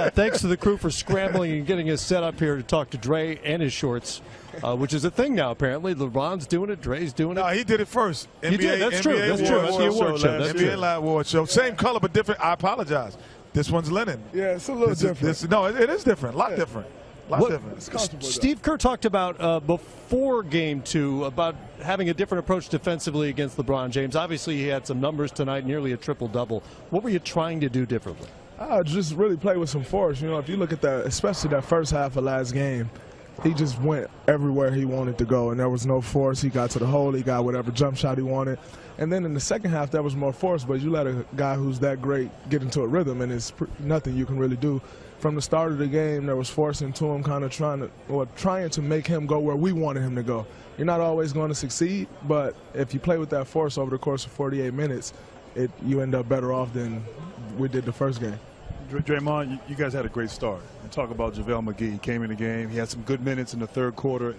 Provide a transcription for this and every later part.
Thanks to the crew for scrambling and getting us set up here to talk to Dre and his shorts, which is a thing now apparently. LeBron's doing it, Dre's doing it. No, he did it first. He did. That's true. That's true. That's the award show. That's NBA Live Award Show. Same color but different. I apologize. This one's linen. Yeah, it's a little different. No, it is different. A lot different. It's comfortable, Steve Kerr talked about before Game 2 about having a different approach defensively against LeBron James. Obviously, he had some numbers tonight, nearly a triple-double. What were you trying to do differently? Just really play with some force. You know, if you look at that, especially that first half of last game, he just went everywhere he wanted to go, and there was no force. He got to the hole. He got whatever jump shot he wanted. And then in the second half, there was more force, but you let a guy who's that great get into a rhythm, and it's nothing you can really do. From the start of the game, there was force into him, kind of trying to make him go where we wanted him to go. You're not always going to succeed, but if you play with that force over the course of 48 minutes, you end up better off than we did the first game. Draymond, you guys had a great start. And talk about JaVale McGee. He came in the game. He had some good minutes in the third quarter.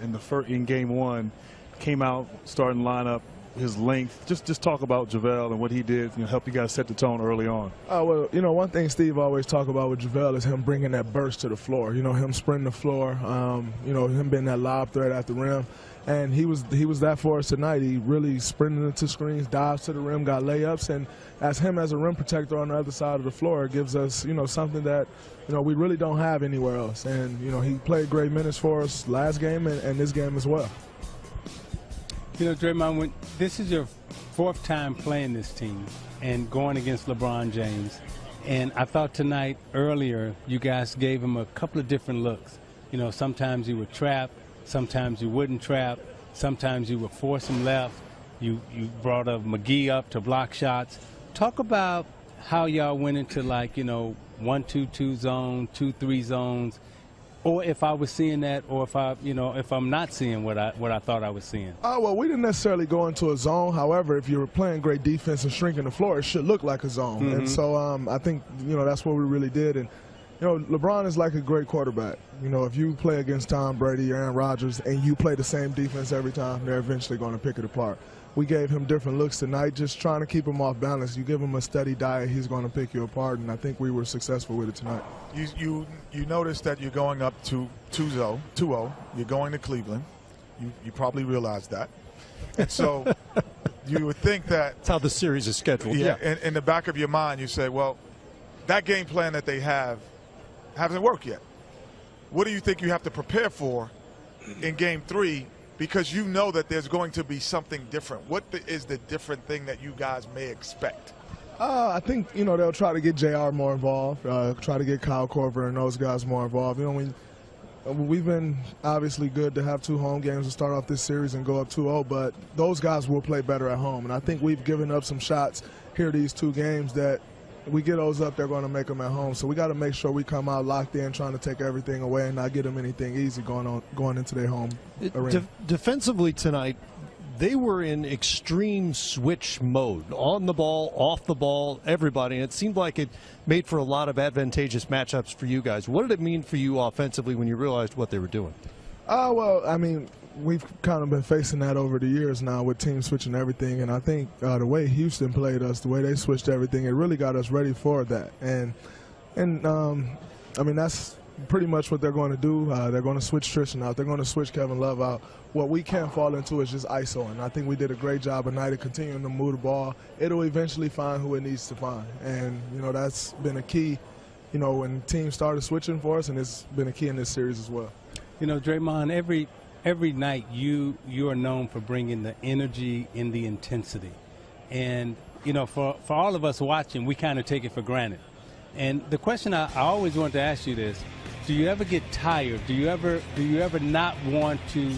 In Game 1, came out, starting lineup, his length. Just talk about JaVale and what he did, help you guys set the tone early on. Well, one thing Steve always talk about with JaVale is him bringing that burst to the floor. Him sprinting the floor. Him being that lob threat at the rim. And he was that for us tonight. He really sprinted into screens, dives to the rim, got layups, and as him as a rim protector on the other side of the floor, it gives us something that we really don't have anywhere else. And he played great minutes for us last game and this game as well. Draymond, this is your fourth time playing this team and going against LeBron James, and I thought tonight earlier you guys gave him a couple of different looks. Sometimes you would trap. Sometimes you wouldn't trap. Sometimes you would force him left. You brought McGee up to block shots. Talk about how y'all went into 1-2-2 zone, 2-3 zones, or if I was seeing that, or if I'm not seeing what I thought I was seeing. Well, we didn't necessarily go into a zone. However, if you're playing great defense and shrinking the floor, it should look like a zone. Mm-hmm. And so I think that's what we really did. And LeBron is like a great quarterback. If you play against Tom Brady or Aaron Rodgers and you play the same defense every time, they're eventually going to pick it apart. We gave him different looks tonight, just trying to keep him off balance. You give him a steady diet, he's going to pick you apart, and I think we were successful with it tonight. You notice that you're going up to 2-0. You're going to Cleveland. You probably realize that. And so you would think that. That's how the series is scheduled. Yeah. In the back of your mind, you say, well, that game plan that they have hasn't worked yet. What do you think you have to prepare for in Game 3? Because you know that there's going to be something different. What is the different thing that you guys may expect? I think, they'll try to get JR more involved, try to get Kyle Korver and those guys more involved. We've been obviously good to have 2 home games to start off this series and go up 2-0, but those guys will play better at home. And I think we've given up some shots here these 2 games that we get those up, they're going to make them at home. So we got to make sure we come out locked in, trying to take everything away and not get them anything easy going into their home arena. Defensively tonight, they were in extreme switch mode, on the ball, off the ball, everybody. And it seemed like it made for a lot of advantageous matchups for you guys. What did it mean for you offensively when you realized what they were doing? We've kind of been facing that over the years now with teams switching everything, and I think the way Houston played us, the way they switched everything, it really got us ready for that. And that's pretty much what they're going to do. They're going to switch Tristan out. They're going to switch Kevin Love out. What we can't fall into is just ISO, and I think we did a great job tonight of continuing to move the ball. It'll eventually find who it needs to find, and that's been a key. When teams started switching for us, and it's been a key in this series as well. Draymond, every night you are known for bringing the energy and the intensity, and for all of us watching, we kind of take it for granted. And the question I always want to ask you this: do you ever get tired? Do you ever not want to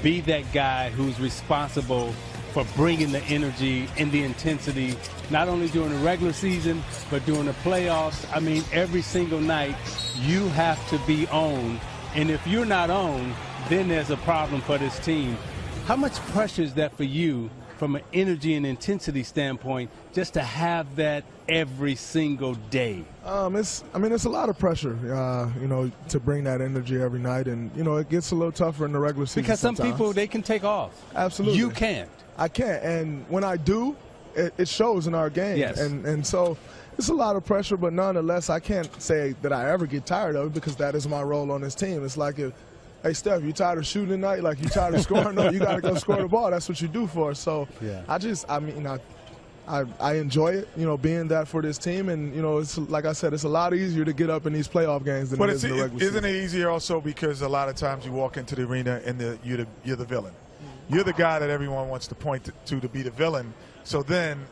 be that guy who's responsible for bringing the energy and the intensity, not only during the regular season but during the playoffs? Every single night you have to be on, and if you're not on, then there's a problem for this team. How much pressure is that for you from an energy and intensity standpoint, just to have that every single day? It's a lot of pressure, to bring that energy every night, and it gets a little tougher in the regular season. Because some sometimes. people, they can take off. Absolutely. You can't. I can't, and when I do, it shows in our games. Yes. And so it's a lot of pressure, but nonetheless, I can't say that I ever get tired of it because that is my role on this team. It's like if, hey, Steph, you tired of shooting tonight? Like, you tired of scoring? No, you got to go score the ball. That's what you do for us. So yeah. I enjoy it, being that for this team. And, it's like I said, it's a lot easier to get up in these playoff games than it is in the regular season. Isn't it easier also because a lot of times you walk into the arena and you're the villain? You're the guy that everyone wants to point to be the villain. So then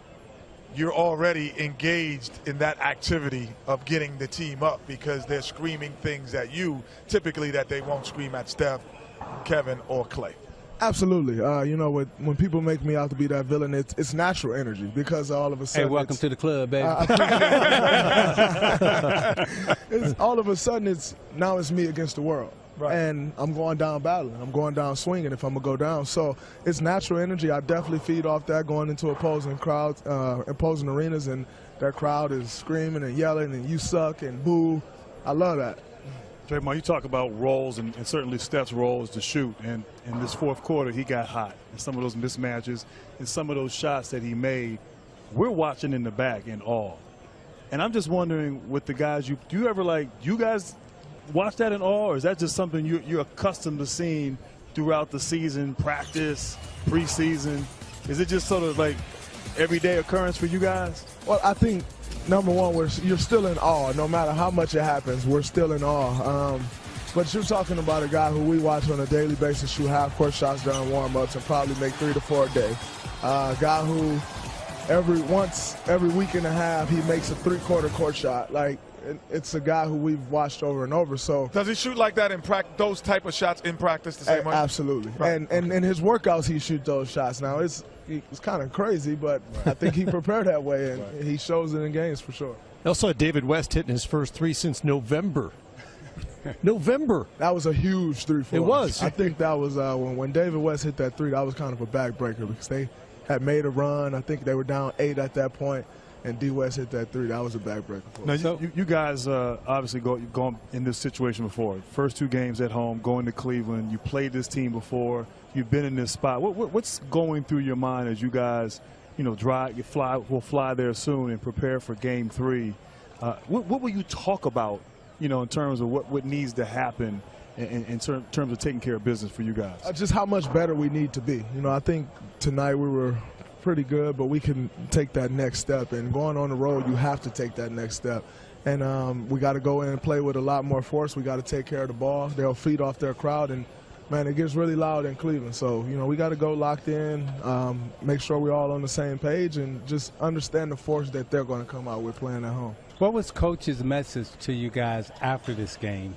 you're already engaged in that activity of getting the team up because they're screaming things at you, typically that they won't scream at Steph, Kevin, or Clay. Absolutely. When people make me out to be that villain, it's natural energy because all of a sudden. Hey, welcome to the club, baby. All of a sudden, now it's me against the world. Right. And I'm going down battling. I'm going down swinging if I'm going to go down. So it's natural energy. I definitely feed off that going into opposing crowds, opposing arenas, and that crowd is screaming and yelling and you suck and boo. I love that. Draymond, you talk about roles, and certainly Steph's role is to shoot. And in this fourth quarter, he got hot. And some of those mismatches and some of those shots that he made, we're watching in the back in awe. And I'm just wondering, with the guys, do you guys watch that in awe, or is that just something you're accustomed to seeing throughout the season, practice, preseason? Is it just sort of like everyday occurrence for you guys? Well, I think, number one, you're still in awe. No matter how much it happens, we're still in awe. But you're talking about a guy who we watch on a daily basis shoot half-court shots during warm-ups and probably make 3 to 4 a day. A guy who every week and a half he makes a three-quarter court shot. Like, it's a guy who we've watched over and over. So does he shoot like that in practice? Those type of shots in practice the same way? Absolutely. Right. And in his workouts he shoots those shots. Now it's kind of crazy, but I think he prepared that way, and he shows it in games for sure. I also had David West hitting his first three since November. November. That was a huge three for us. It was. I think that was when David West hit that three, that was kind of a backbreaker because they had made a run. I think they were down 8 at that point. And D. West hit that three. That was a backbreaker for us. Now, you guys obviously gone in this situation before. First 2 games at home, going to Cleveland. You played this team before. You've been in this spot. What's going through your mind as you guys, will fly there soon and prepare for Game 3? What will you talk about, in terms of what needs to happen in terms of taking care of business for you guys? Just how much better we need to be. I think tonight we were pretty good, but we can take that next step. And going on the road, you have to take that next step. And we got to go in and play with a lot more force. We got to take care of the ball. They'll feed off their crowd, and man, it gets really loud in Cleveland. So we got to go locked in, make sure we're all on the same page, and just understand the force that they're going to come out with playing at home. What was Coach's message to you guys after this game?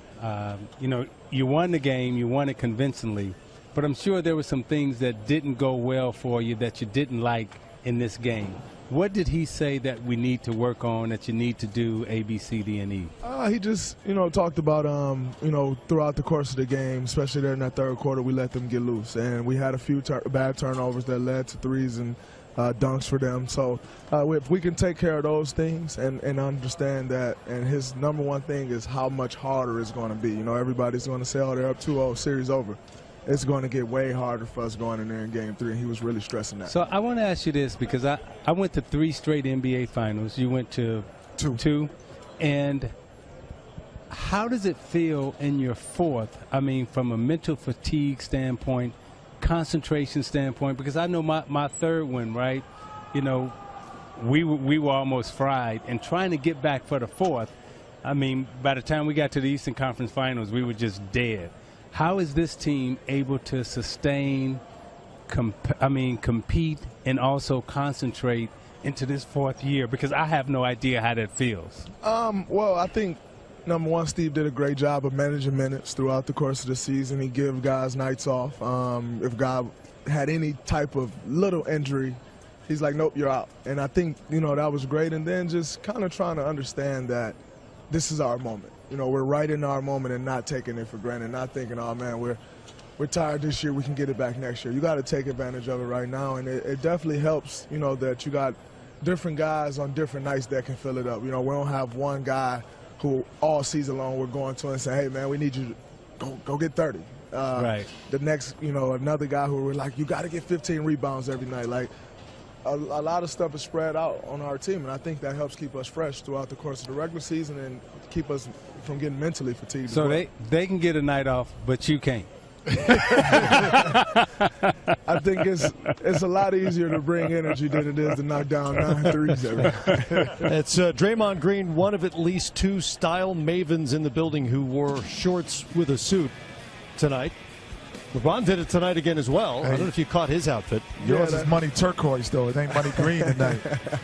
You won the game, you won it convincingly. But I'm sure there were some things that didn't go well for you that you didn't like in this game. What did he say that we need to work on, that you need to do A, B, C, D, and E? He just, talked about, throughout the course of the game, especially there in that third quarter, we let them get loose. And we had a few bad turnovers that led to threes and dunks for them. So if we can take care of those things and understand that, and his number one thing is how much harder it's going to be. Everybody's going to say, oh, they're up 2-0, series over. It's going to get way harder for us going in there in Game 3, and he was really stressing that. So I want to ask you this, because I went to 3 straight NBA Finals. You went to two. And how does it feel in your fourth? I mean, from a mental fatigue standpoint, concentration standpoint, because I know my third one, right? We were almost fried, and trying to get back for the fourth, I mean, by the time we got to the Eastern Conference Finals, we were just dead. How is this team able to sustain, compete, and also concentrate into this fourth year? Because I have no idea how that feels. Well, I think, number one, Steve did a great job of managing minutes throughout the course of the season. He gave guys nights off. If God had any type of little injury, he's like, nope, you're out. And I think, that was great. And then just kind of trying to understand that this is our moment. We're right in our moment and not taking it for granted, not thinking, oh, man, we're tired this year, we can get it back next year. You got to take advantage of it right now, and it definitely helps, that you got different guys on different nights that can fill it up. We don't have one guy who all season long we're going to and say, hey, man, we need you to go get 30. Right. The next, another guy who we're like, you got to get 15 rebounds every night. Like, a lot of stuff is spread out on our team, and I think that helps keep us fresh throughout the course of the regular season and keep us from getting mentally fatigued. So well. they can get a night off, but you can't. I think it's a lot easier to bring energy than it is to knock down 9 threes every night. It's Draymond Green, one of at least 2 style mavens in the building who wore shorts with a suit tonight. LeBron did it tonight again as well. I don't know if you caught his outfit. Yours is money turquoise, though. It ain't money green tonight.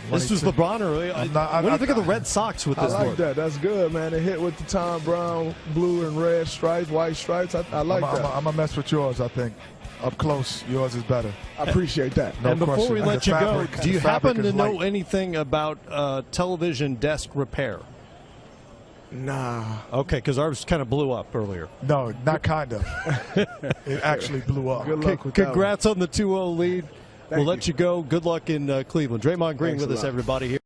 This was LeBron early. What do you think of the red socks with this I like look? that. That's good, man. It hit with the Tom Brown blue and red stripes, white stripes. I like that. I'm going to mess with yours, I think. Up close, yours is better. I appreciate that. No and before question. we let The you fabric- go, do you the fabric happen to is know light. anything about television desk repair? Nah. Okay, because ours kind of blew up earlier. No, not kind of. It actually blew up. Good luck with that one. Congrats on the 2-0 lead. We'll let you. you go. Good luck in Cleveland. Draymond Green Thanks with a us, lot. everybody, here.